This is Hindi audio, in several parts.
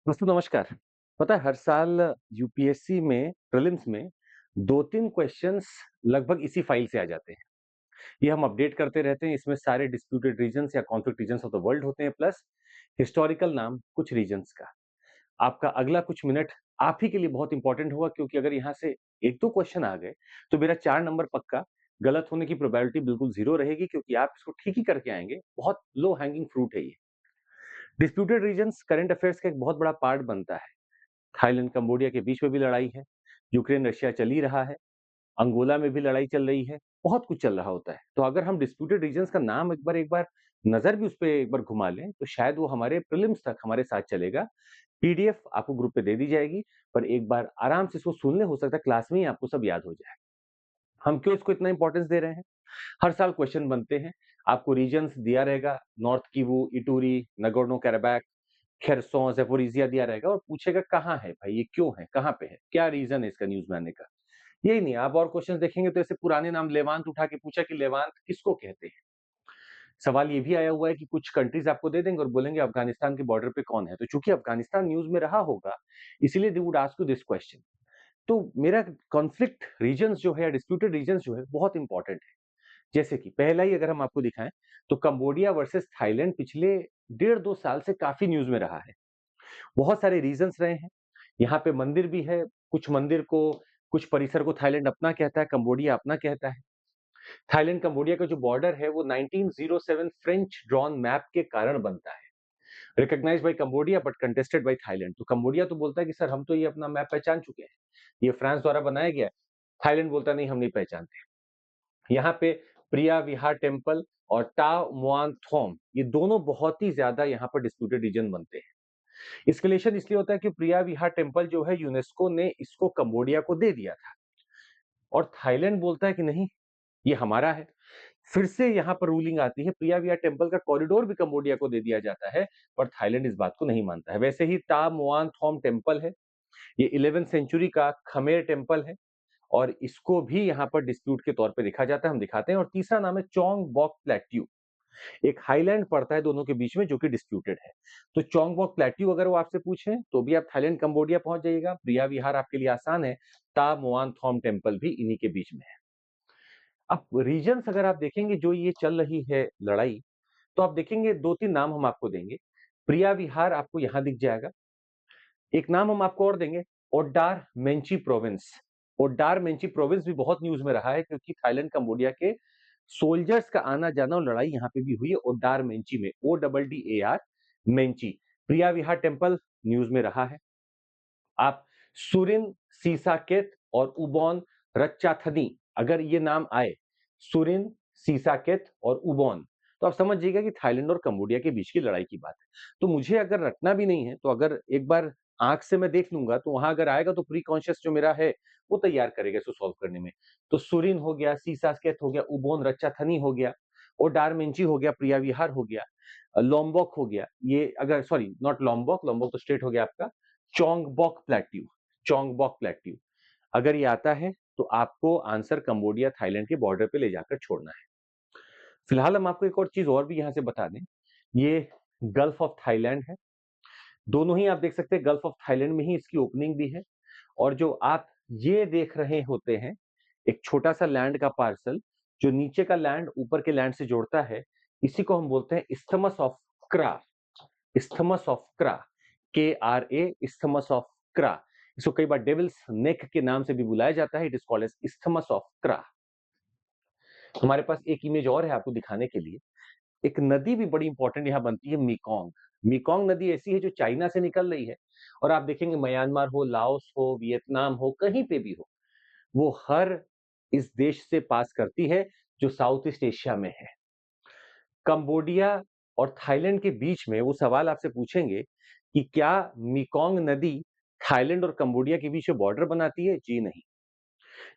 दोस्तों नमस्कार। पता है हर साल यूपीएससी में प्रीलिम्स में 2-3 क्वेश्चंस लगभग इसी फाइल से आ जाते हैं। ये हम अपडेट करते रहते हैं, इसमें सारे डिस्प्यूटेड रीजन्स या conflict regions of the world होते हैं प्लस हिस्टोरिकल नाम कुछ रीजन्स का। आपका अगला कुछ मिनट आप ही के लिए बहुत इंपॉर्टेंट होगा क्योंकि अगर यहाँ से 1-2 क्वेश्चन आ गए, तो मेरा 4 नंबर पक्का, गलत होने की प्रोबेबिलिटी बिल्कुल 0 रहेगी क्योंकि आप इसको ठीक ही करके आएँगे। बहुत लो हैंगिंग फ्रूट है ये। डिस्प्यूटेड रीजन्स करंट अफेयर्स का एक बहुत बड़ा पार्ट बनता है। थाईलैंड कंबोडिया के बीच में भी लड़ाई है, यूक्रेन रशिया चल ही रहा है, अंगोला में भी लड़ाई चल रही है, बहुत कुछ चल रहा होता है। तो अगर हम डिस्प्यूटेड रीजन्स का नाम एक बार नजर भी उस पे एक बार घुमा लें, तो शायद वो हमारे प्रीलिम्स तक हमारे साथ चलेगा। पीडीएफ आपको ग्रुप पे दे दी जाएगी, पर एक बार आराम से इसको सुन ले, हो सकता है क्लास में ही आपको सब याद हो जाए। हम क्यों इसको इतना इंपॉर्टेंस दे रहे हैं? हर साल क्वेश्चन बनते हैं, आपको रीजन्स दिया रहेगा, North Kivu, Ituri, Nagorno Karabakh, Kherson, Zaporizhzhia दिया रहेगा और पूछेगा कहाँ है भाई, ये क्यों है, कहाँ पे है, क्या रीजन है इसका न्यूज़ में आने का। यही नहीं, आप और क्वेश्चंस देखेंगे तो ऐसे पुराने नाम लेवांत उठा के पूछा कि लेवांत किसको कहते हैं। सवाल ये भी आया हुआ है कि कुछ कंट्रीज आपको दे देंगे और बोलेंगे अफगानिस्तान के बॉर्डर पे कौन है, तो चूंकि अफगानिस्तान न्यूज में रहा होगा, इसीलिए they would ask you this question. तो मेरा कॉन्फ्लिक्ट रीजन्स जो है या डिस्प्यूटेड रीजन्स जो है बहुत इंपॉर्टेंट है। जैसे कि पहला ही अगर हम आपको दिखाएं, तो कंबोडिया वर्सेस थाईलैंड पिछले 1.5-2 साल से काफी न्यूज में रहा है। बहुत सारे रीजंस रहे हैं। यहाँ पे मंदिर भी है, कुछ मंदिर को, कुछ परिसर को थाईलैंड अपना कहता है, कंबोडिया अपना कहता है। थाईलैंड कंबोडिया का जो बॉर्डर है वो 1907 फ्रेंच ड्रॉन मैप के कारण बनता है। Recognized by Cambodia but contested by Thailand. तो कंबोडिया तो बोलता है कि सर हम तो ये अपना मैप पहचान चुके हैं, ये फ्रांस द्वारा बनाया गया है। थाईलैंड बोलता है नहीं, हम नहीं पहचानते। यहाँ पे प्रिया विहार टेम्पल और टा मुआन थोम, ये दोनों बहुत ही ज्यादा यहाँ पर डिस्प्यूटेड रीजन बनते हैं। एस्केलेशन इसलिए होता है कि प्रिया विहार टेम्पल जो है, यूनेस्को ने इसको कंबोडिया को दे दिया था और थाईलैंड बोलता है कि नहीं, ये हमारा है। फिर से यहाँ पर रूलिंग आती है, प्रिया विहार टेम्पल का कॉरिडोर भी कंबोडिया को दे दिया जाता है, पर थाईलैंड इस बात को नहीं मानता है। वैसे ही टा मुआन थोम टेम्पल है, ये 11th सेंचुरी का खमेर टेम्पल है और इसको भी यहाँ पर डिस्प्यूट के तौर पे देखा जाता है, हम दिखाते हैं। और तीसरा नाम है चोंग बॉक प्लेट्यू, एक हाईलैंड पड़ता है दोनों के बीच में जो कि डिस्प्यूटेड है। तो चोंगबॉक प्लेट्यू अगर वो आपसे पूछे तो भी आप थाईलैंड कंबोडिया पहुंच जाइएगा। प्रिया विहार आपके लिए आसान है, ता मुआन थॉम टेम्पल भी इन्हीं के बीच में है। अब रीजन्स अगर आप देखेंगे जो ये चल रही है लड़ाई, तो आप देखेंगे 2-3 नाम हम आपको देंगे। प्रिया विहार आपको यहाँ दिख जाएगा। एक नाम हम आपको और देंगे, ओडार मेंची प्रोविंस। ओडार मेंची प्रोविंस भी बहुत न्यूज में रहा है क्योंकि थाईलैंड कंबोडिया के सोल्जर्स का आना जाना और लड़ाई यहाँ पे भी हुई है ओडार मेंची में, ODDAR मेंची। प्रिया विहार टेम्पल न्यूज में रहा है। आप सुरिन, सीसाकेत और उबॉन रच्चाथनी, अगर ये नाम आए, सुरिन, सीसाकेत और उबॉन, तो आप समझ जाइएगा कि थाईलैंड और कंबोडिया के बीच की लड़ाई की बात है। तो मुझे अगर रटना भी नहीं है, तो अगर एक बार आंख से मैं देख लूंगा तो वहां अगर आएगा तो प्री कॉन्शियस जो मेरा है वो तैयार करेगा इसको सॉल्व करने में। तो सुरिन हो गया, सीसाकेत हो गया, उबोन रच्चाथनी हो गया, और डारमेंची हो गया, प्रिया विहार हो गया, लोम्बोक हो गया। ये अगर सॉरी नॉट लोम्बोक, लोम्बोक तो स्टेट हो गया आपका, चोंगबॉक प्लेट्यू, चोंगबॉक प्लेट्यू अगर ये आता है तो आपको आंसर कंबोडिया थाईलैंड के बॉर्डर पे ले जाकर छोड़ना है। फिलहाल हम आपको एक और चीज और भी यहाँ से बता दें, ये गल्फ ऑफ थाईलैंड है। दोनों ही आप देख सकते हैं, गल्फ ऑफ थाईलैंड में ही इसकी ओपनिंग भी है। और जो आप ये देख रहे होते हैं, एक छोटा सा लैंड का पार्सल जो नीचे का लैंड ऊपर के लैंड से जोड़ता है, इसी को हम बोलते हैं isthmus of Kra. Isthmus of Kra, KRA, isthmus of Kra. इसको कई बार डेविल्स नेक के नाम से भी बुलाया जाता है। It is called as isthmus of Kra. हमारे पास एक इमेज और है आपको दिखाने के लिए। एक नदी भी बड़ी इंपॉर्टेंट यहाँ बनती है, मीकोंग। मीकोंग नदी ऐसी है जो चाइना से निकल रही है, और आप देखेंगे म्यांमार हो, लाओस हो, वियतनाम हो, कहीं पे भी हो, वो हर इस देश से पास करती है जो साउथ ईस्ट एशिया में है। कंबोडिया और थाईलैंड के बीच में वो सवाल आपसे पूछेंगे कि क्या मीकोंग नदी थाईलैंड और कंबोडिया के बीच में बॉर्डर बनाती है? जी नहीं,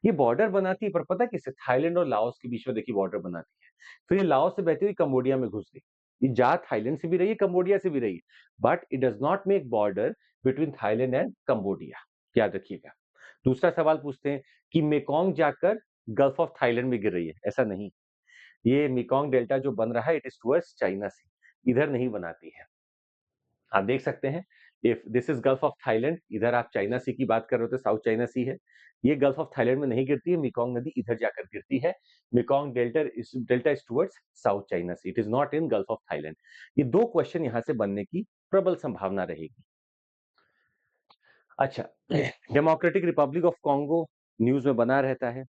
ये बॉर्डर बनाती है, पर पता है किससे? थाईलैंड और लाओस के बीच में देखिए बॉर्डर बनाती है। फिर ये लाओस से बहती हुई कंबोडिया में घुस गई। ये जा थाईलैंड से भी रही है, कंबोडिया से भी रही है, but it does not make border between Thailand and Cambodia. याद रखिएगा। दूसरा सवाल पूछते हैं कि मेकोंग जाकर गल्फ ऑफ थाईलैंड में गिर रही है? ऐसा नहीं, ये मेकोंग डेल्टा जो बन रहा है, इट इज टुवर्ड्स चाइना से, इधर नहीं बनाती है। आप देख सकते हैं if this is gulf of Thailand, इधर आप चाइना सी की बात कर रहे हो तो साउथ चाइना सी है। ये गल्फ ऑफ थाईलैंड में नहीं गिरती है, मेकॉन्ग नदी इधर जाकर गिरती है। Mekong delta is towards South China Sea, it is not in Gulf of Thailand. ये दो क्वेश्चन यहां से बनने की प्रबल संभावना रहेगी। अच्छा, democratic Republic of Congo news में बना रहता है।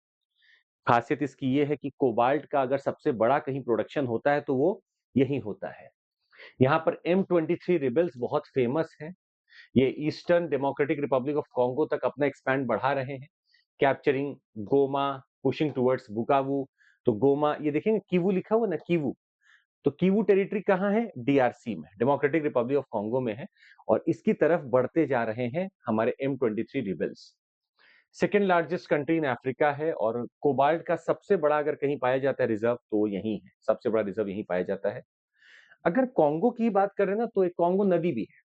खासियत इसकी ये है कि कोबाल्ट का अगर सबसे बड़ा कहीं प्रोडक्शन होता है तो वो यहीं होता है। यहाँ पर M23 रिबेल्स बहुत फेमस हैं। ये eastern democratic Republic of Congo तक अपना एक्सपैंड बढ़ा रहे हैं, कैप्चरिंग गोमा, पुशिंग टुवर्ड्स बुकावू। तो गोमा, ये देखेंगे कीवू लिखा हुआ ना, कीवू, तो कीवू टेरिटरी कहाँ है? डीआरसी में, डेमोक्रेटिक रिपब्लिक ऑफ कॉन्गो में है। और इसकी तरफ बढ़ते जा रहे हैं हमारे M23 rebels. Second largest country in Africa है, और कोबाल्ट का सबसे बड़ा अगर कहीं पाया जाता है रिजर्व तो यही है, सबसे बड़ा रिजर्व यहीं पाया जाता है। अगर कॉन्गो की बात करें ना, तो एक कॉन्गो नदी भी है।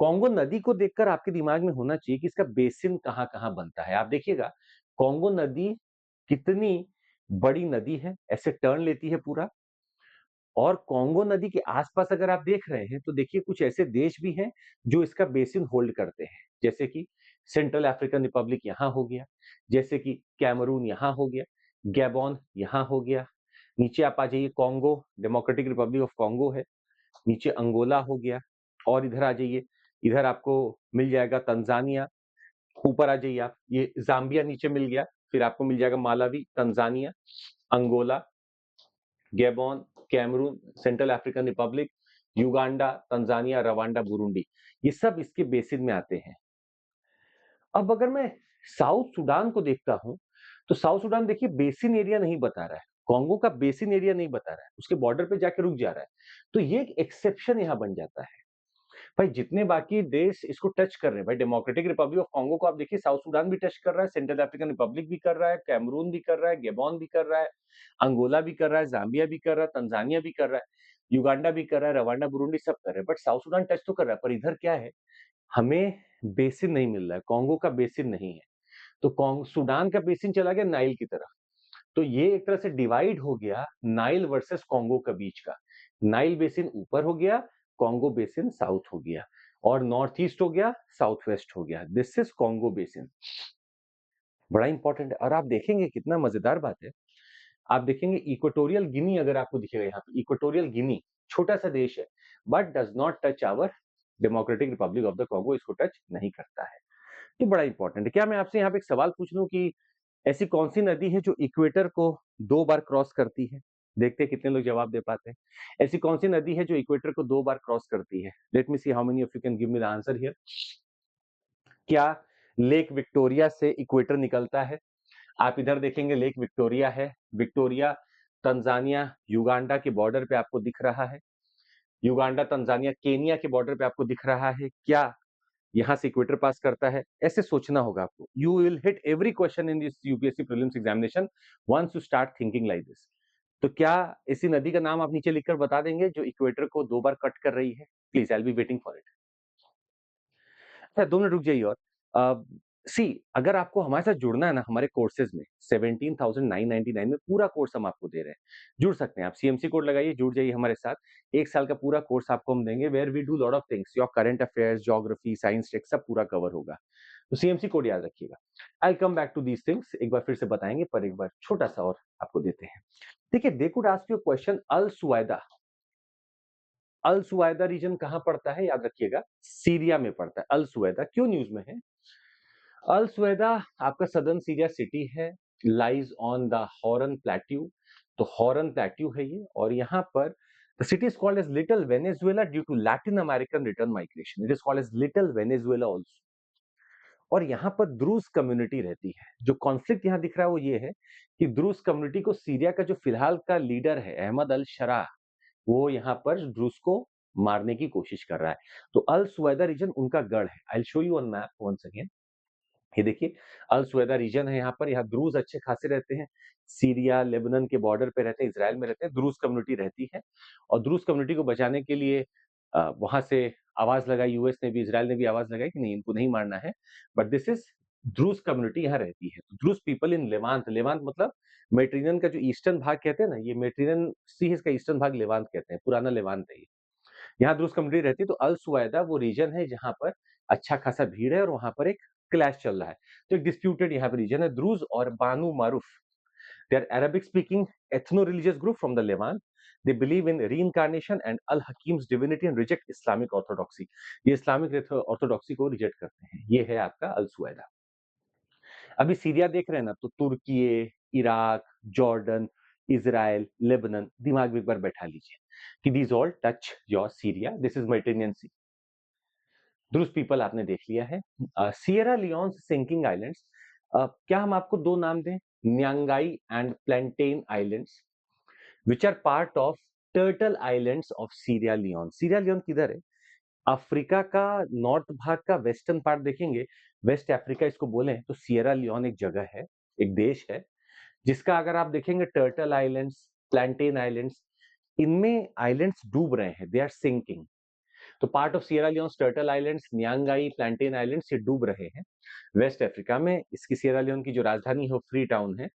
कॉन्गो नदी को देखकर आपके दिमाग में होना चाहिए कि इसका बेसिन कहाँ कहाँ बनता है। आप देखिएगा कॉन्गो नदी कितनी बड़ी नदी है, ऐसे टर्न लेती है पूरा। और कॉन्गो नदी के आसपास अगर आप देख रहे हैं तो देखिए कुछ ऐसे देश भी हैं जो इसका बेसिन होल्ड करते हैं, जैसे कि सेंट्रल अफ्रीकन रिपब्लिक यहाँ हो गया, जैसे कि कैमरून यहाँ हो गया, गैबॉन यहाँ हो गया। नीचे आप आ जाइए, Congo democratic Republic of Congo है, नीचे अंगोला हो गया। और इधर आ जाइए, इधर आपको मिल जाएगा तंजानिया। ऊपर आ जाइए आप, ये जाम्बिया नीचे मिल गया, फिर आपको मिल जाएगा Malawi, Tanzania, Angola, Gabon, Cameroon, Central African Republic, Uganda, Tanzania, Rwanda, Burundi. ये सब इसके बेसिन में आते हैं। अब अगर मैं साउथ सुडान को देखता हूं, तो साउथ सुडान देखिए बेसिन एरिया नहीं बता रहा है, कॉन्गो का बेसिन एरिया नहीं बता रहा है, उसके बॉर्डर पे जाके रुक जा रहा है। तो ये एक एक्सेप्शन यहां बन जाता है। भाई जितने बाकी देश इसको टच कर रहे हैं, भाई डेमोक्रेटिक रिपब्लिक ऑफ कॉन्गो को आप देखिए, साउथ सुडान भी टच कर रहा है, सेंट्रल अफ्रीकन रिपब्लिक भी कर रहा है, कैमरून भी कर रहा है, गेबॉन भी कर रहा है, अंगोला भी कर रहा है, जाम्बिया भी कर रहा है, तंजानिया भी कर रहा है, युगांडा भी कर रहा है, रवांडा, बुरुंडी सब कर रहे हैं। बट साउथ सुडान टच तो कर रहा है, पर इधर क्या है, हमें बेसिन नहीं मिल रहा है, कॉन्गो का बेसिन नहीं है। तो सुडान का बेसिन चला गया नाइल की तरफ। तो ये एक तरह से डिवाइड हो गया नाइल वर्सेस कॉन्गो का बीच का। नाइल बेसिन ऊपर हो गया, कॉन्गो बेसिन साउथ हो गया, और नॉर्थ ईस्ट हो गया, साउथ वेस्ट हो गया। This is Congo basin. बड़ा इंपॉर्टेंट है। और आप देखेंगे कितना मजेदार बात है, आप देखेंगे इक्वेटोरियल गिनी अगर आपको दिखेगा यहाँ पे, इक्वेटोरियल गिनी छोटा सा देश है, but does not touch our Democratic Republic of the Congo, इसको टच नहीं करता है। ये बड़ा इंपॉर्टेंट है। क्या मैं आपसे यहाँ पे एक सवाल पूछ लूं कि ऐसी कौन सी नदी है जो इक्वेटर को 2 बार क्रॉस करती है? देखते हैं कितने लोग जवाब दे पाते हैं। ऐसी कौन सी नदी है जो इक्वेटर को 2 बार क्रॉस करती है? Let me see how many of you can give me the answer here. क्या लेक विक्टोरिया से इक्वेटर निकलता है? आप इधर देखेंगे लेक विक्टोरिया है, विक्टोरिया तंजानिया युगांडा के बॉर्डर पे आपको दिख रहा है, युगांडा तंजानिया केनिया के बॉर्डर पे आपको दिख रहा है। क्या यहाँ से इक्वेटर पास करता है? ऐसे सोचना होगा आपको। You will hit every question in this UPSC prelims examination once you start thinking like this. तो क्या इसी नदी का नाम आप नीचे लिखकर बता देंगे जो इक्वेटर को 2 बार कट कर रही है? Please, I will be waiting for it. अच्छा, 2 मिनट रुक जाइए। और सी, अगर आपको हमारे साथ जुड़ना है ना हमारे कोर्सेज में, 17,999 में पूरा कोर्स हम आपको दे रहे हैं, जुड़ सकते हैं आप। सीएमसी कोड लगाइए, जुड़ जाइए हमारे साथ। 1 साल का पूरा कोर्स आपको हम देंगे, where we do lot of things, your current affairs, geography, science tech सब पूरा कवर होगा। तो सीएमसी कोड याद रखिएगा। I come back to these things, एक बार फिर से बताएंगे, पर एक बार छोटा सा और आपको देते हैं। देखिए, they could ask you question, Al Suwayda. Al Suwayda region कहाँ पड़ता है? याद रखिएगा, सीरिया में पड़ता है। अल सुवैदा क्यों न्यूज में है? अल सुवैदा आपका सदर्न सीरिया सिटी है, lies on the horn plateau. तो हॉरन प्लेट्यू है ये, और यहाँ पर the city is called as Little Venezuela due to Latin American return migration. It is called as Little Venezuela also. और यहाँ पर द्रूज कम्युनिटी रहती है। जो कॉन्फ्लिक्ट यहाँ दिख रहा है वो ये है कि द्रूज कम्युनिटी को सीरिया का जो फिलहाल का लीडर है अहमद अल शरा, वो यहाँ पर ड्रूज को मारने की कोशिश कर रहा है। तो अल सुवैदा रीजन उनका गढ़ है। I will show you on map once again. ये देखिए, अल सुवैदा रीजन है यहाँ पर, यहाँ द्रूज अच्छे खासे रहते हैं, सीरिया लेबनान के बॉर्डर पे रहते हैं, इसराइल में रहते हैं, द्रूज कम्युनिटी रहती है। और द्रूज कम्युनिटी को बचाने के लिए वहां से आवाज लगाई, यूएस ने भी, इसराइल ने भी आवाज लगाई कि नहीं, इनको नहीं मारना है। But this is Druze community यहाँ रहती है। Druze people in Levant, Levant मतलब मेडिटेरियन का जो ईस्टर्न भाग कहते हैं ना, ये मेडिटेरियन सी इसका ईस्टर्न भाग लेवांत कहते हैं, पुराना लेवांत है ये। यहाँ द्रुज कम्युनिटी रहती है, तो अल सुवैदा वो रीजन है जहाँ पर अच्छा खासा भीड़ है और वहां पर एक क्लैश चल रहा है। तो एक डिस्प्यूटेड यहाँ पे रीजन है। द्रुज और Banu Maruf, they are Arabic speaking ethno religious group from the Levant. They believe in reincarnation and Al Hakim's divinity and reject Islamic orthodoxy. ये इस्लामिक ऑर्थोडॉक्सी को रिजेक्ट करते हैं। ये है आपका अल सुवैदा। अभी सीरिया देख रहे हैं ना, तो Turkey, Iraq, Jordan, Israel, Lebanon, दिमाग में एक बार बैठा लीजिए कि these all touch your Syria, this is Mediterranean Sea. Druze people आपने देख लिया है। सियरा लियोन सिंकिंग आइलैंड्स, क्या हम आपको दो नाम दें? Nyangai and Plantain islands which are part of Turtle islands of Sierra Leone. Sierra Leone किधर है? अफ्रीका का नॉर्थ भाग का वेस्टर्न पार्ट देखेंगे, वेस्ट अफ्रीका इसको बोले तो सियरा लियोन एक जगह है, एक देश है, जिसका अगर आप देखेंगे टर्टल आइलैंड्स, प्लांटेन आइलैंड्स, इनमें आइलैंड्स डूब रहे हैं, दे आर सिंकिंग। तो part of Sierra Leone Turtle islands, Nyangai, Plantain islands ये डूब रहे हैं वेस्ट अफ्रीका में। इसकी सियरा लियोन की जो राजधानी है फ्री टाउन है,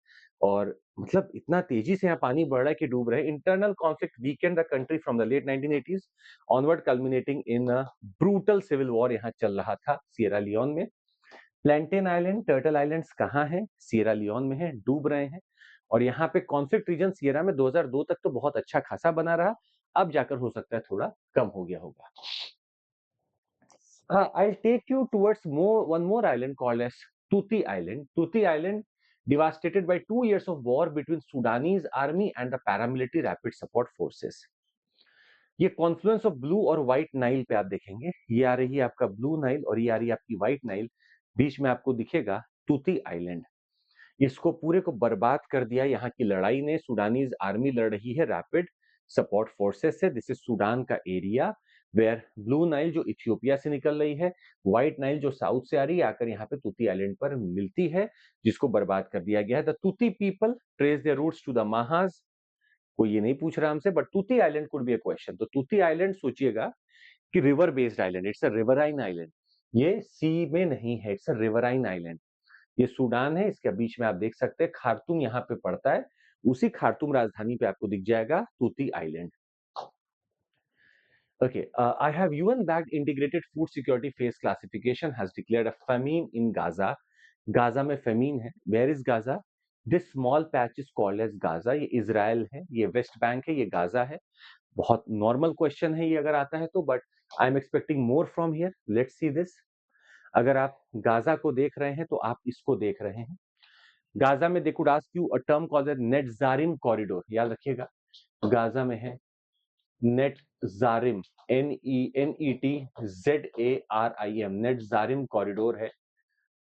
और मतलब इतना तेजी से यहाँ पानी बढ़ रहा है कि डूब रहे हैं। Internal conflict weakened the country from the late 1980s onward, culminating in a brutal civil war यहाँ चल रहा था सियरा लियोन में। प्लेंटेन आइलैंड, टर्टल आइलैंड्स कहाँ हैं? सियरा लियोन में है, डूब रहे हैं। और यहाँ पे कॉन्फ्लिक्ट रीजन सियरा में 2002 तक तो बहुत अच्छा खासा बना रहा, अब जाकर हो सकता है थोड़ा कम हो गया होगा। I'll take you towards one more island called as Tuti Island. Tuti Island, devastated by 2 years of war between Sudanese army and the paramilitary rapid support forces. ये कॉन्फ्लुएंस ऑफ ब्लू और व्हाइट नाइल पे आप देखेंगे, ये आ रही है आपका ब्लू नाइल और ये आ रही है आपकी व्हाइट नाइल, बीच में आपको दिखेगा तूती आइलैंड। इसको पूरे को बर्बाद कर दिया यहाँ की लड़ाई ने। सुडानीज आर्मी लड़ रही है रैपिड सपोर्ट फोर्सेस से। दिस इज सूडान का एरिया वेयर ब्लू नाइल जो इथियोपिया से निकल रही है, व्हाइट नाइल जो साउथ से आ रही है, आकर यहाँ पे तूती आइलैंड पर मिलती है, जिसको बर्बाद कर दिया गया है। The Tuti people trace their roots to the Mahas. कोई ये नहीं पूछ रहा हमसे, but Tuti island could be a question. तो तूती आइलैंड सोचिएगा कि river based island, it's a riverine island. ये सी में नहीं है, इट्स अ रिवराइन आइलैंड। ये सूडान है, इसके बीच में आप देख सकते हैं खार्तूम यहाँ पे पड़ता है, उसी खार्तूम राजधानी पे आपको दिख जाएगा तूती island. Okay, I have UN-backed integrated food security phase classification has declared a famine in Gaza. Gaza में famine है. Where is Gaza? This small patch is called as Gaza. ये इजराइल है, ये वेस्ट बैंक है, ये गाजा है. बहुत नॉर्मल क्वेश्चन है ये अगर आता है तो, but I am expecting more from here. Let's see this. अगर आप गाजा को देख रहे हैं तो आप इसको देख रहे हैं. गाजा में they could ask you a term called Netzarim corridor. याद रखिएगा, गाजा में है नेटजारिम, NETZARIM, नेटजारिम कॉरिडोर है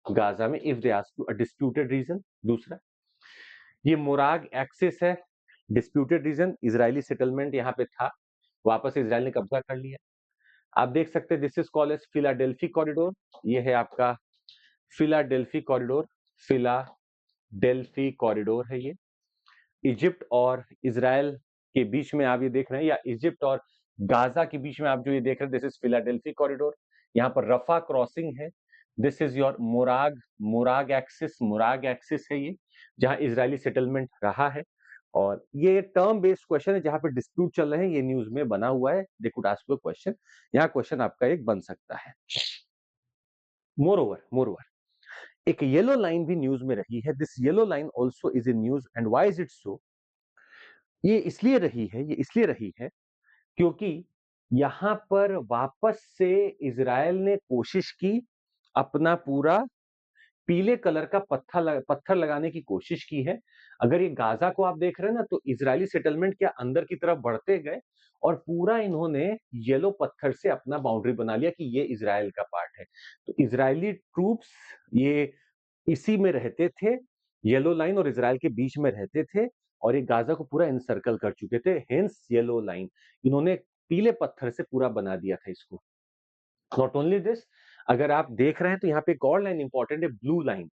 गाजा में। If they ask you a disputed region. दूसरा, ये मोराग एक्सिस है, डिस्प्यूटेड रीजन, इजरायली सेटलमेंट यहाँ पे था, वापस इजराइल ने कब्जा कर लिया। आप देख सकते हैं this is called as Philadelphi corridor. ये है आपका फिलाडेल्फी कॉरिडोर, फिलाडेल्फी कॉरिडोर है ये। इजिप्ट और इजराइल के बीच में आप ये देख रहे हैं, या इजिप्ट और गाजा के बीच में आप जो ये देख रहे हैं, दिस इज फिलाडेल्फी कॉरिडोर। यहाँ पर रफा क्रॉसिंग है, दिस इज योर मुराग एक्सिस है ये, जहां इजरायली सेटलमेंट रहा है। और ये टर्म बेस्ड क्वेश्चन है, जहां पे डिस्प्यूट चल रहे हैं, ये न्यूज में बना हुआ है। दे could ask you a question, यहाँ क्वेश्चन आपका एक बन सकता है। मोर ओवर एक येलो लाइन भी न्यूज में रही है. This yellow line also is in news. And why is it so? ये इसलिए रही है क्योंकि यहां पर वापस से इजराइल ने कोशिश की, अपना पूरा पीले कलर का पत्थर लगाने की कोशिश की है। अगर ये गाजा को आप देख रहे हैं ना, तो इजरायली सेटलमेंट के अंदर की तरफ बढ़ते गए और पूरा इन्होंने येलो पत्थर से अपना बाउंड्री बना लिया कि ये इजराइल का पार्ट है। तो इजरायली ट्रूप्स ये इसी में रहते थे, येलो लाइन और इजराइल के बीच में रहते थे, और ये गाजा को पूरा इनसर्कल कर चुके थे, हेंस येलो लाइन। इन्होंने पीले पत्थर से पूरा बना दिया था इसको। नॉट ओनली दिस, अगर आप देख रहे हैं तो यहाँ पे एक और लाइन इंपॉर्टेंट है, blue line.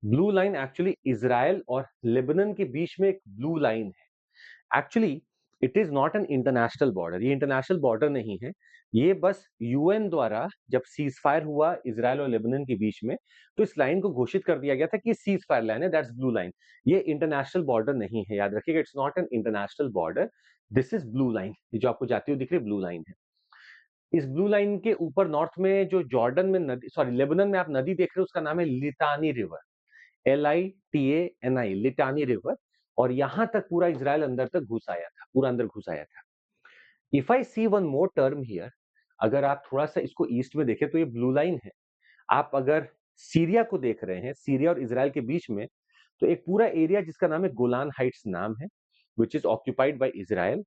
Blue line actually Israel और लेबनान के बीच में एक ब्लू लाइन है। Actually it is not an international border, ये इंटरनेशनल बॉर्डर नहीं है, ये बस यूएन द्वारा जब सीज फायर हुआ इजराइल और लेबनान के बीच में, तो इस लाइन को घोषित कर दिया गया था कि सीज फायर लाइन है, दैट्स ब्लू लाइन। ये इंटरनेशनल बॉर्डर नहीं है, याद रखिएगा, it's not an international border, this is blue line. ये जो आपको जाती हुई दिख रही है ब्लू लाइन है। इस ब्लू लाइन के ऊपर नॉर्थ में जो जॉर्डन में नदी, सॉरी लेबनान में आप नदी देख रहे हो, उसका नाम है लिटानी रिवर, LITANI, लिटानी रिवर। और यहां तक पूरा इजराइल अंदर तक घुस आया था, पूरा अंदर घुस आया था। If I see one more term here, अगर आप थोड़ा सा इसको ईस्ट में देखें तो ये ब्लू लाइन है। आप अगर सीरिया को देख रहे हैं, सीरिया और इजराइल के बीच में, तो एक पूरा एरिया जिसका नाम है गोलान हाइट्स नाम है, which is occupied by Israel.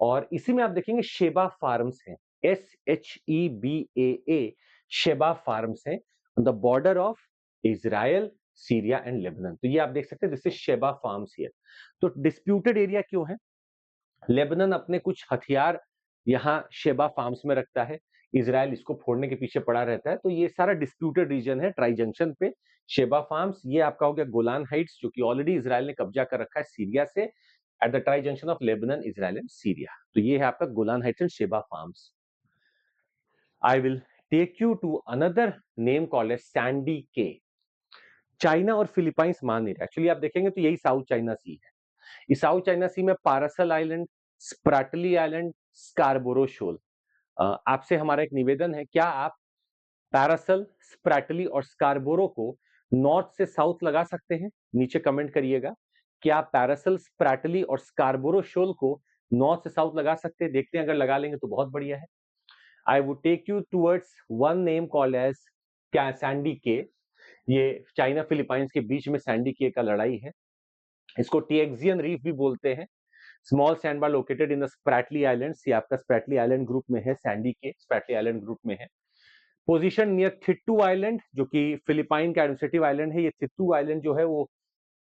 और इसी में आप देखेंगे शेबा फार्म्स हैं, SHEBAA, शेबा फार्म्स हैं on the border of Israel, Syria and Lebanon. तो ये आप देख सकते हैं, this is Sheba farms here. तो डिस्प्यूटेड एरिया क्यों है? लेबनान अपने कुछ हथियार यहाँ शेबा फार्म्स में रखता है, इजराइल इसको फोड़ने के पीछे पड़ा रहता है। तो ये सारा डिस्प्यूटेड रीजन है ट्राई जंक्शन पे। शेबा फार्म्स, ये आपका हो गया गोलान हाइट्स, जो कि ऑलरेडी इजराइल ने कब्जा कर रखा है सीरिया से, at the tri junction of Lebanon, Israel and Syria. तो ये है आपका Golan Heights and Shebaa Farms. I will take you to another name called as Sandy Cay. China और फिलीपाइंस मान नहीं रहे, एक्चुअली आप देखेंगे तो यही साउथ चाइना सी है। इस साउथ चाइना सी में पारासल island, Spratly island, Scarborough Shoal. आपसे हमारा एक निवेदन है, क्या आप पैरासल, स्प्रैटली और स्कारबोरो को नॉर्थ से साउथ लगा सकते हैं? नीचे कमेंट करिएगा। क्या आप पैरासल, स्प्रैटली और स्कारबोरो शोल को नॉर्थ से साउथ लगा सकते हैं? देखते हैं, अगर लगा लेंगे तो बहुत बढ़िया है। I would take you towards one name called as क्या, सैंडी के। ये चाइना फिलीपाइंस के बीच में सैंडी के का लड़ाई है। इसको टिएक्सियन रीफ भी बोलते हैं। Small sandbar located in the Spratly islands, ये आपका स्प्रैटली आइलैंड ग्रुप में है, सैंडी के स्प्रैटली आइलैंड ग्रुप में है। पोजीशन नियर थिट्टू आइलैंड, जो कि फिलीपाइन का एडमिनिस्ट्रेटिव आइलैंड है। ये थिट्टू आइलैंड जो है वो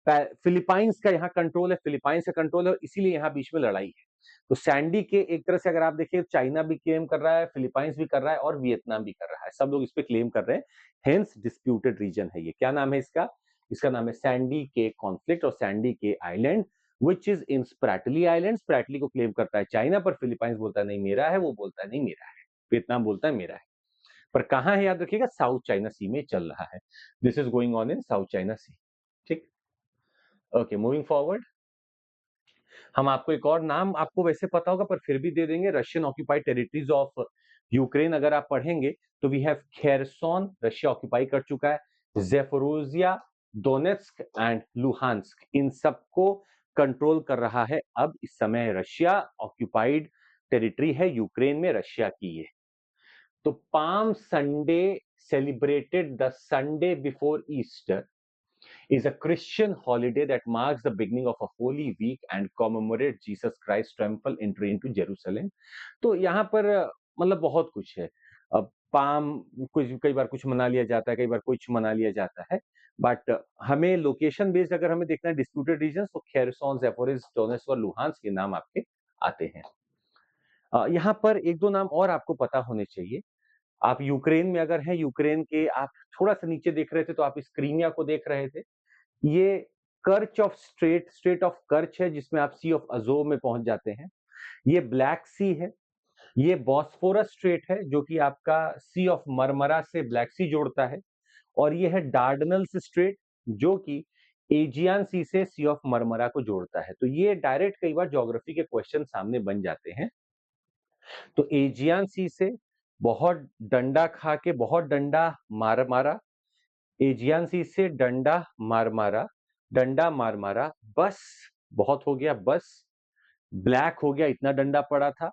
फिलीपाइंस का यहाँ कंट्रोल है, फिलीपाइंस का कंट्रोल है, और इसीलिए यहाँ बीच में लड़ाई है। तो सैंडी के एक तरह से अगर आप देखिए, चाइना भी क्लेम कर रहा है, फिलीपाइंस भी कर रहा है और वियतनाम भी कर रहा है, सब लोग इस पे क्लेम कर रहे हैं। हेंस डिस्प्यूटेड रीजन है ये। क्या नाम है इसका? इसका नाम है सैंडी के कॉन्फ्लिक्ट और सैंडी के island, which is in Spratly island. Spratly को क्लेम करता है चाइना, पर फिलीपाइंस बोलता है नहीं मेरा है, वो बोलता है नहीं मेरा है, वियतनाम बोलता है मेरा है। पर कहां है याद रखिएगा, साउथ चाइना सी में चल रहा है। This is going on in South China Sea. ठीक, ओके, मूविंग फॉरवर्ड। हम आपको एक और नाम आपको वैसे पता होगा पर फिर भी दे देंगे, Russian occupied territories of Ukraine. अगर आप पढ़ेंगे तो we have Kherson, Russia occupy कर चुका है, जेफोरोजिया, डोनेट्स्क एंड लुहांस्क, इन सबको कंट्रोल कर रहा है अब इस समय रशिया। ऑक्यूपाइड टेरिटरी है यूक्रेन में रशिया की ये। तो Palm Sunday, celebrated the Sunday before Easter, is a Christian holiday that marks the beginning of a holy week and commemorates Jesus Christ's triumphal entry into Jerusalem. तो यहाँ पर मतलब बहुत कुछ है। अब पाम कुछ कई बार कुछ मना लिया जाता है, कई बार कुछ मना लिया जाता है, बट हमें लोकेशन बेस्ड अगर हमें देखना है डिस्प्यूटेड रीजन, तो खेरसोन, ज़ेपोरिज़, डोनेट्स्क और लुहांस्क के नाम आपके आते हैं। यहाँ पर एक दो नाम और आपको पता होने चाहिए। आप यूक्रेन में अगर हैं, यूक्रेन के आप थोड़ा सा नीचे देख रहे थे तो आप इस क्रीमिया को देख रहे थे। ये कर्च ऑफ स्ट्रेट, स्ट्रेट ऑफ कर्च है, जिसमें आप सी ऑफ अजोव में पहुंच जाते हैं। ये ब्लैक सी है। ये बॉस्फोरस स्ट्रेट है, जो कि आपका सी ऑफ मरमरा से ब्लैक सी जोड़ता है। और ये है डार्डनल्स स्ट्रेट, जो कि एजियन सी से सी ऑफ मरमरा को जोड़ता है। तो ये डायरेक्ट कई बार ज्योग्राफी के क्वेश्चन सामने बन जाते हैं। तो एजियन सी से बहुत डंडा खा के बहुत डंडा मार मारा, एजियन सी से डंडा मार मारा, डंडा मार मारा, बस बहुत हो गया, बस ब्लैक हो गया, इतना डंडा पड़ा था,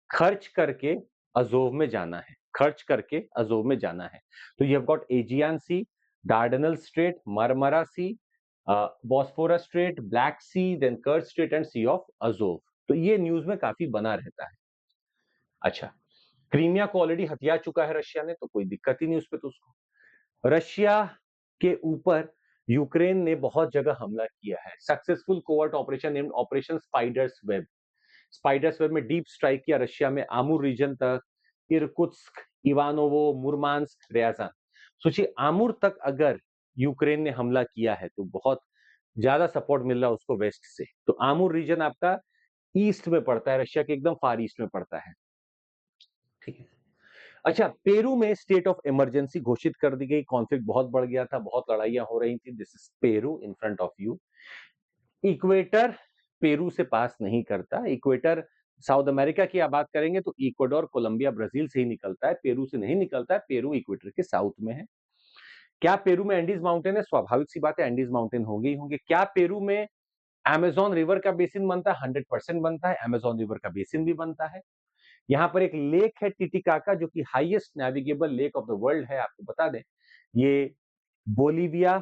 खर्च करके अजोव में जाना है, खर्च करके अजोव में जाना है। तो you have got Aegean Sea, Dardanelles Strait, Marmara Sea, Bosphorus Strait, Black Sea, then Kerch Strait and Sea of Azov. तो ये न्यूज में काफी बना रहता है। अच्छा, क्रीमिया को ऑलरेडी हथिया चुका है रशिया ने, तो कोई दिक्कत ही नहीं उस पर। तो उसको रशिया के ऊपर यूक्रेन ने बहुत जगह हमला किया है। Successful covert operation named operation spiders web. Spiders web में डीप स्ट्राइक किया रशिया में, आमूर रीजन तक, इरकुत्स्क, इवानोवो, मुरमांस्क, रियाजान। सोचिए, आमूर तक अगर यूक्रेन ने हमला किया है तो बहुत ज्यादा सपोर्ट मिल रहा है उसको वेस्ट से। तो आमूर रीजन आपका ईस्ट में पड़ता है, रशिया के एकदम फार ईस्ट में पड़ता है। ठीक है। अच्छा, पेरू में स्टेट ऑफ इमरजेंसी घोषित कर दी गई, कॉन्फ्लिक्ट बहुत बढ़ गया था, बहुत लड़ाइयां हो रही थी। This is Peru in front of you. Equator Peru से पास नहीं करता। इक्वेटर साउथ अमेरिका की आप बात करेंगे तो इक्वाडोर, कोलंबिया, ब्राजील से ही निकलता है, पेरू से नहीं निकलता है, पेरू इक्वेटर के साउथ में है। क्या पेरू में एंडीज माउंटेन है? स्वाभाविक सी बात है, एंडीज माउंटेन होंगे ही होंगे। क्या पेरू में अमेजोन रिवर का बेसिन बनता है? 100% बनता है, अमेजोन रिवर का बेसिन भी बनता है। यहाँ पर एक लेक है टिटिकाका, जो कि highest navigable lake of the world है, आपको बता दें। ये Bolivia,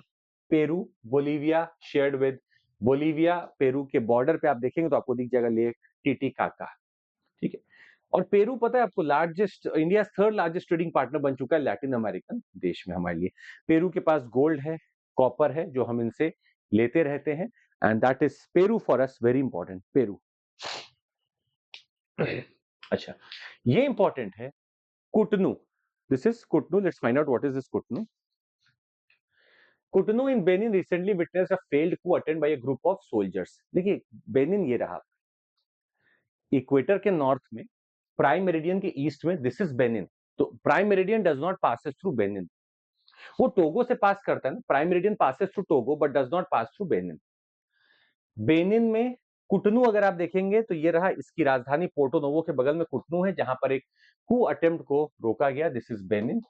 Peru, Bolivia shared with Bolivia, Peru के बॉर्डर पे आप देखेंगे तो आपको दिख जाएगा लेक टिटिकाका, ठीक है। और पेरू पता है आपको largest, India third largest trading partner बन चुका है लैटिन अमेरिकन देश में हमारे लिए। पेरू के पास गोल्ड है, कॉपर है, जो हम इनसे लेते रहते हैं, and that is Peru for us very important, Peru. अच्छा, ये इंपॉर्टेंट है Cotonou. This is Cotonou, let's find out what is this Cotonou. Cotonou in Benin recently witnessed a failed coup attempt by a group of soldiers. देखिए बेनिन ये रहा, इक्वेटर के नॉर्थ में, प्राइम मेरिडियन के ईस्ट में, दिस इज बेनिन। तो prime meridian does not passes through Benin, वो टोगो से पास करता है ना, prime meridian passes through Togo but does not pass through Benin. Benin में कुटनू अगर आप देखेंगे तो ये रहा, इसकी राजधानी पोर्टो नोवो के बगल में कुटनू है, जहां पर एक coup अटेम्प्ट को रोका गया। दिस इज बेनिन,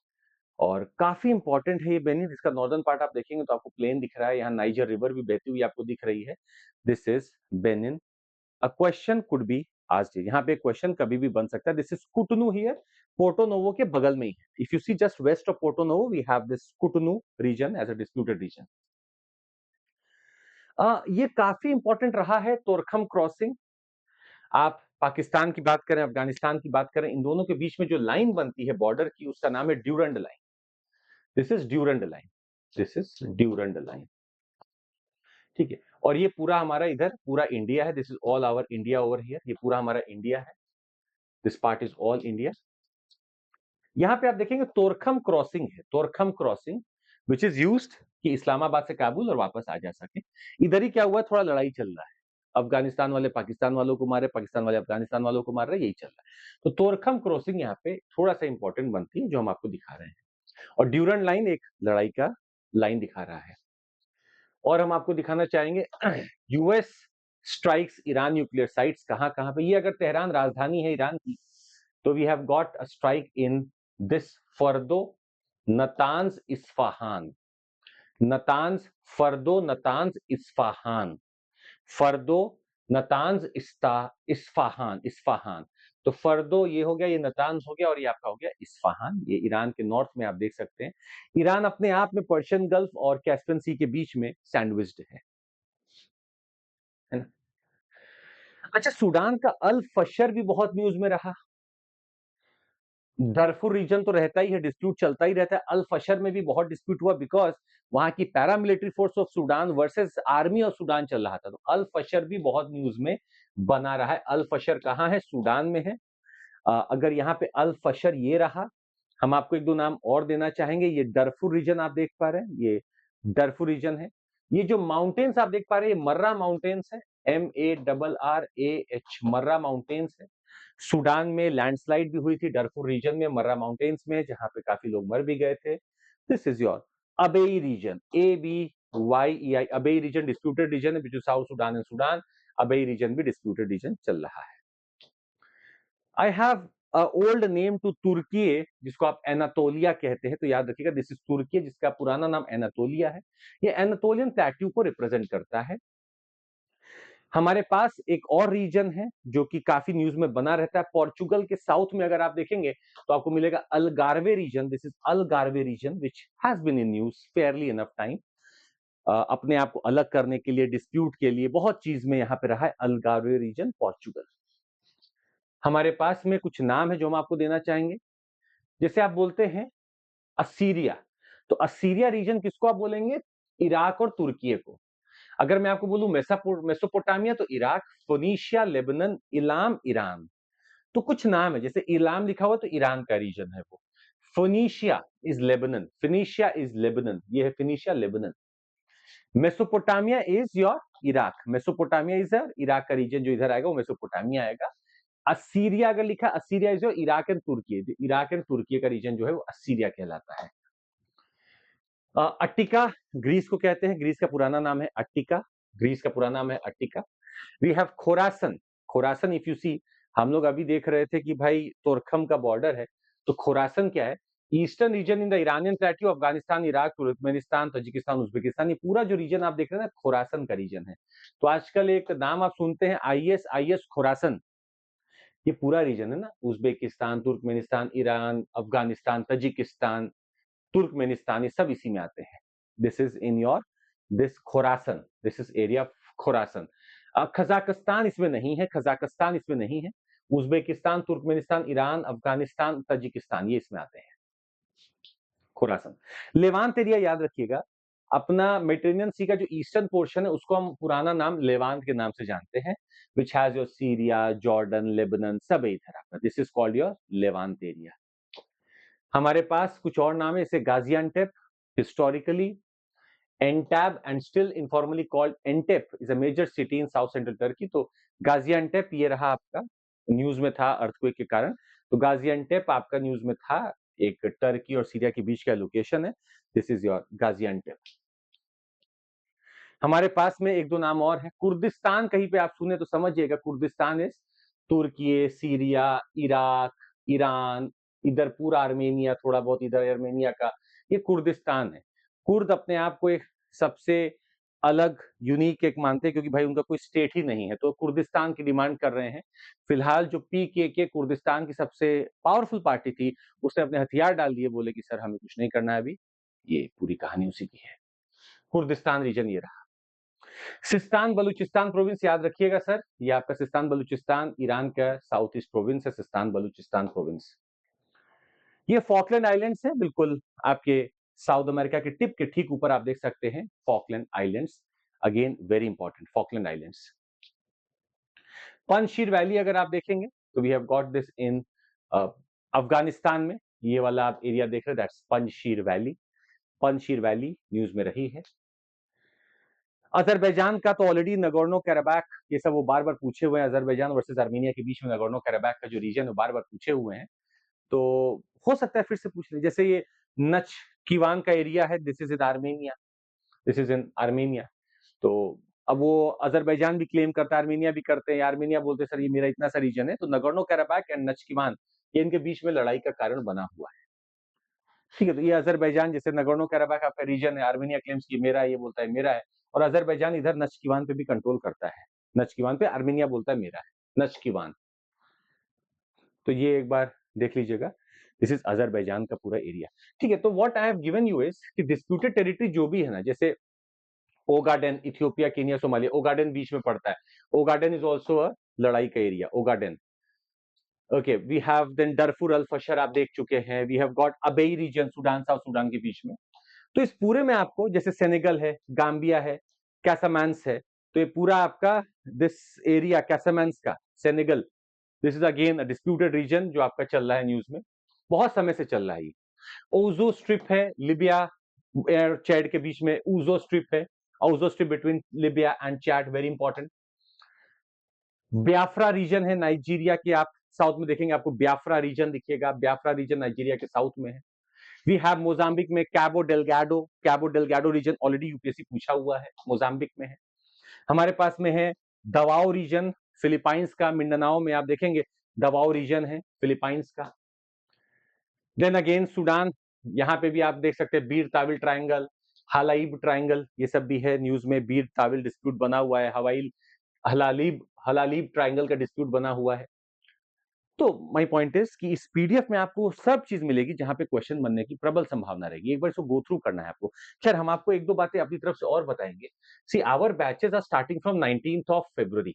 और काफी इंपॉर्टेंट है ये बेनिन। इसका नॉर्दर्न पार्ट आप देखेंगे तो आपको प्लेन दिख रहा है, यहाँ नाइजर रिवर भी बहती हुई आपको दिख रही है। This is Benin. A question could be asked, यहाँ पे क्वेश्चन कभी भी बन सकता है। This is Cotonou here, Porto Novo के बगल में ही है। If you see just west of Porto Novo we have this Cotonou region as a disputed region. ये काफी इंपॉर्टेंट रहा है, तोरखम क्रॉसिंग। आप पाकिस्तान की बात करें, अफगानिस्तान की बात करें, इन दोनों के बीच में जो लाइन बनती है बॉर्डर की, उसका नाम है Durand line. This is Durand line, this is Durand line, ठीक है। और ये पूरा हमारा इधर पूरा इंडिया है, this is all our India over here, ये पूरा हमारा इंडिया है, this part is all India. यहां पे आप देखेंगे तोरखम क्रॉसिंग है, Torkham crossing which is used कि इस्लामाबाद से काबुल और वापस आ जा सके। इधर ही क्या हुआ, थोड़ा लड़ाई चल रहा है, अफगानिस्तान वाले पाकिस्तान वालों को मारे, पाकिस्तान वाले अफगानिस्तान वालों को मार रहे, यही चल रहा है। तो तोरखम क्रॉसिंग यहाँ पे थोड़ा सा इंपॉर्टेंट बनती है, जो हम आपको दिखा रहे हैं। और ड्यूरंड लाइन एक लड़ाई का लाइन दिखा रहा है। और हम आपको दिखाना चाहेंगे US strikes Iran nuclear sites, कहां कहां पे। ये अगर तेहरान राजधानी है ईरान की, तो we have got a strike in this Fordow, Natanz, Isfahan, Natanz, Fordow, Natanz, Isfahan, Fordow, Natanz, Isfahan, Isfahan. तो फर्दो ये हो गया, ये नतांज हो गया, और ये आपका हो गया इस्फहान। ये ईरान के नॉर्थ में आप देख सकते हैं। ईरान अपने आप में पर्शियन गल्फ और कैस्पियन सी के बीच में सैंडविच्ड है ना। अच्छा, सूडान का अल फशर भी बहुत न्यूज में रहा। दरफुर रीजन तो रहता ही है, डिस्प्यूट चलता ही रहता है। अल फशर में भी बहुत डिस्प्यूट हुआ, बिकॉज वहां की paramilitary force of Sudan versus army of Sudan चल रहा था। तो अल फशर भी बहुत न्यूज में बना रहा है। अल फशर कहाँ है? सूडान में है। अगर यहाँ पे अल फशर ये रहा, हम आपको एक दो नाम और देना चाहेंगे। ये डरफुर रीजन आप देख पा रहे हैं, ये डरफुर रीजन है। ये जो माउंटेन्स आप देख पा रहे हैं, ये मर्रा माउंटेन्स है, MARRAH, मर्रा माउंटेन्स है। सूडान में लैंडस्लाइड भी हुई थी, डरफुर रीजन में, मर्रा माउंटेन्स में, जहां पे काफी लोग मर भी गए थे। This is your Abyei region, ABYEI, Abyei region disputed region है between South Sudan and Sudan. Abyei region भी डिस्प्यूटेड रीजन चल रहा है। I have old name to Turkey, जिसको आप एनातोलिया कहते हैं, तो याद रखिएगा दिस इज तुर्की, जिसका पुराना नाम एनातोलिया है। ये एनातोलियन प्लेट्यू को रिप्रेजेंट करता है। हमारे पास एक और रीजन है जो कि काफी न्यूज में बना रहता है, पोर्चुगल के साउथ में अगर आप देखेंगे तो आपको मिलेगा Algarve region. This is Algarve region which has been in news fairly enough time. अपने आप को अलग करने के लिए, डिस्प्यूट के लिए, बहुत चीज में यहाँ पे रहा है अलगार्वे रीजन, पोर्चुगल। हमारे पास में कुछ नाम है जो हम आपको देना चाहेंगे। जैसे आप बोलते हैं असीरिया, तो असीरिया रीजन किसको आप बोलेंगे? इराक और तुर्की को। अगर मैं आपको बोलूं मेसोपोटामिया, तो Iraq, Phoenicia, Lebanon, Ilam, Iran. तो कुछ नाम है, जैसे इलाम लिखा हुआ तो ईरान का रीजन है वो। Phoenicia is Lebanon, Phoenicia is Lebanon, ये है Phoenicia, Lebanon. Mesopotamia is your Iraq, Mesopotamia is Iraq का रीजन जो इधर आएगा वो मेसोपोटामिया आएगा। असीरिया अगर लिखा, Assyria is your Iraq and Turkey, Iraq and Turkey का रीजन जो है वो असीरिया कहलाता है। अट्टिका ग्रीस को कहते हैं, ग्रीस का पुराना नाम है अट्टिका, ग्रीस का पुराना नाम है अट्टिका। We have Khorasan, Khorasan if you सी हम लोग अभी देख रहे थे कि भाई तोरखम का बॉर्डर है, तो खुरासन क्या है? Eastern region in the Iranian plateau, Afghanistan, Iraq, Turkmenistan, Tajikistan, Uzbekistan, ये पूरा जो रीजन आप देख रहे हैं ना, खुरासन का रीजन है। तो आजकल एक नाम आप सुनते हैं आईएस खुरासन, ये पूरा रीजन है ना, Uzbekistan, Turkmenistan, Iran, Afghanistan, Tajikistan, Turkmenistan, ये सब इसी में आते हैं। This is in your this Khurasan, this is area of Khurasan. Kazakhstan इसमें नहीं है, कजाकिस्तान इसमें नहीं है। Uzbekistan, Turkmenistan, Iran, Afghanistan, Tajikistan, ये इसमें आते हैं। खुरासन। लेवांत एरिया याद रखिएगा, अपना मेडिटेरेनियन सी का जो ईस्टर्न पोर्शन है उसको हम पुराना नाम लेवांत के नाम से जानते हैं, which has your Syria, Jordan, Lebanon, सब है इधर आपका। This is called your Levant area. हमारे पास कुछ और नाम है, जैसे Gaziantep, historically Aintab and still informally called Antep is a major city in south central Turkey. तो गाजियान्टेप ये रहा आपका, न्यूज में था अर्थक्वेक के कारण, तो गाजियान्टेप आपका न्यूज में था, एक टर्की और सीरिया के बीच का लोकेशन है। This is your Gaziantep. हमारे पास में एक दो नाम और है, कुर्दिस्तान कहीं पे आप सुने तो समझिएगा, Kurdistan is Turkey, Syria, Iraq, Iran, इधर पूरा आर्मेनिया, थोड़ा बहुत इधर आर्मेनिया का, ये कुर्दिस्तान है। कुर्द अपने आप को एक सबसे अलग यूनिक एक मानते हैं, क्योंकि भाई उनका कोई स्टेट ही नहीं है, तो कुर्दिस्तान की डिमांड कर रहे हैं। फिलहाल जो पीकेके कुर्दिस्तान की सबसे पावरफुल पार्टी थी, उसने अपने हथियार डाल दिए, बोले कि सर हमें कुछ नहीं करना है अभी। ये पूरी कहानी उसी की है। कुर्दिस्तान रीजन ये रहा। सिस्तान बलूचिस्तान प्रोविंस याद रखिएगा सर, ये आपका सिस्तान बलूचिस्तान ईरान का साउथ ईस्ट प्रोविंस है, सिस्तान बलूचिस्तान प्रोविंस। ये फॉकलैंड आइलैंड्स है, बिल्कुल आपके साउथ अमेरिका के टिप के ठीक ऊपर आप देख सकते हैं Falkland Islands. Again very important, Falkland Islands. Panjshir valley अगर आप देखेंगे तो we have got this in Afghanistan में, ये वाला आप एरिया देख रहे हैं, that's Panjshir valley. Panjshir valley news में रही है। अजरबैजान का तो ऑलरेडी नगोर्नो कैराबैक, ये सब वो बार बार पूछे हुए हैं, अजरबैजान वर्सेस आर्मेनिया के बीच में नगोर्नो कैराबैक का जो रीजन है बार बार पूछे हुए हैं, तो हो सकता है फिर से पूछ ले। जैसे ये नचकीवान का एरिया है, this is in Armenia, this is in Armenia. तो अब वो अजरबैजान भी क्लेम करता है, आर्मेनिया भी करते हैं, आर्मेनिया बोलते हैं सर ये मेरा इतना सा रीजन है, तो नगोर्नो कैराबैक एंड नचकीवान ये इनके बीच में लड़ाई का कारण बना हुआ है। ठीक है, तो ये अजरबैजान, जैसे नगोर्नो कैराबैक आपका रीजन है, आर्मेनिया क्लेम्स की मेरा है, ये बोलता है मेरा है, और अजरबैजान इधर नचकीवान पे भी कंट्रोल करता है। नचकीवान पे आर्मेनिया बोलता है मेरा है, नचकीवान। तो ये एक बार देख लीजिएगा, दिस इज अजरबैजान का पूरा एरिया। ठीक है, तो what I have given you is कि डिस्प्यूटेड टेरिटरी जो भी है ना, जैसे Ogaden, Ethiopia, Kenya, Somalia, Ogaden बीच में पड़ता है। ओगाडेन इज ऑल्सो अ लड़ाई का area, Ogaden. Okay, we have then Darfur, Al Fashir आप देख चुके हैं। We have got Abyei region, Sudan, South Sudan के बीच में। तो इस पूरे में आपको जैसे सेनेगल है, गाम्बिया है, कैसामांस है, तो ये पूरा आपका दिस एरिया कैसामांस का, Senegal, this is again a disputed region जो आपका चल रहा है न्यूज में, बहुत समय से चल रहा है ये। ओजो स्ट्रिप है, लिबिया और चैड के बीच में ओजो स्ट्रिप है, Aozou strip between Libya and Chad, very important. Biafra region है नाइजीरिया के, आप साउथ में देखेंगे आपको ब्याफ्रा रीजन दिखेगा, ब्याफ्रा रीजन नाइजीरिया के साउथ में है। वी हैव मोजाम्बिक में Cabo Delgado, Cabo Delgado region already UPSC पूछा हुआ है, मोजाम्बिक में है। हमारे पास में है दवाओ रीजन, फिलीपाइंस का, मिंडानाओ में आप देखेंगे दवाओ रीजन है फिलीपाइंस का। देन अगेन सूडान, यहाँ पे भी आप देख सकते हैं बीर ताविल ट्राइंगल, हलाइब ट्राइंगल, ये सब भी है न्यूज में। बीर ताविल डिस्प्यूट बना हुआ है, हवाइल हलालीब हलालीब ट्राइंगल का डिस्प्यूट बना हुआ है। तो माय पॉइंट इज कि इस पीडीएफ में आपको सब चीज मिलेगी जहां पे क्वेश्चन बनने की प्रबल संभावना रहेगी, एक बार इसको गो थ्रू करना है आपको। खैर हम आपको एक दो बातें अपनी तरफ से और बताएंगे। See our batches are starting from 19th of February।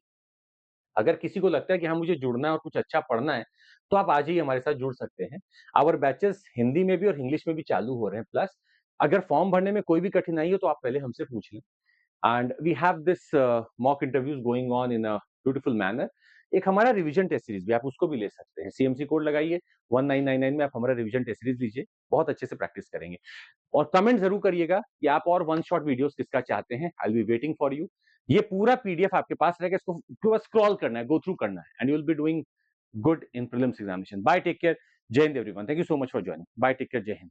अगर किसी को लगता है कि हाँ मुझे जुड़ना है और कुछ अच्छा पढ़ना है, तो आप आज ही हमारे साथ जुड़ सकते हैं। आवर बैचेस हिंदी में भी और इंग्लिश में भी चालू हो रहे हैं। प्लस अगर फॉर्म भरने में कोई भी कठिनाई हो तो आप पहले हमसे पूछ लें। And we have this mock interviews going on in a beautiful manner. एक हमारा रिवीजन टेस्ट सीरीज भी, आप उसको भी ले सकते हैं। सीएमसी कोड लगाइए 1999 में, आप हमारा रिवीजन टेस्ट सीरीज लीजिए, बहुत अच्छे से प्रैक्टिस करेंगे। और कमेंट जरूर करिएगा कि आप और वन शॉट वीडियोस किसका चाहते हैं। I will be waiting for you. ये पूरा पीडीएफ आपके पास रहेगा, इसको बस स्क्रॉल करना है, गो थ्रू करना है, and you will be doing good in prelims examination. Bye, take care, Jai Hind everyone, thank you so much for joining, bye, take care, Jai Hind.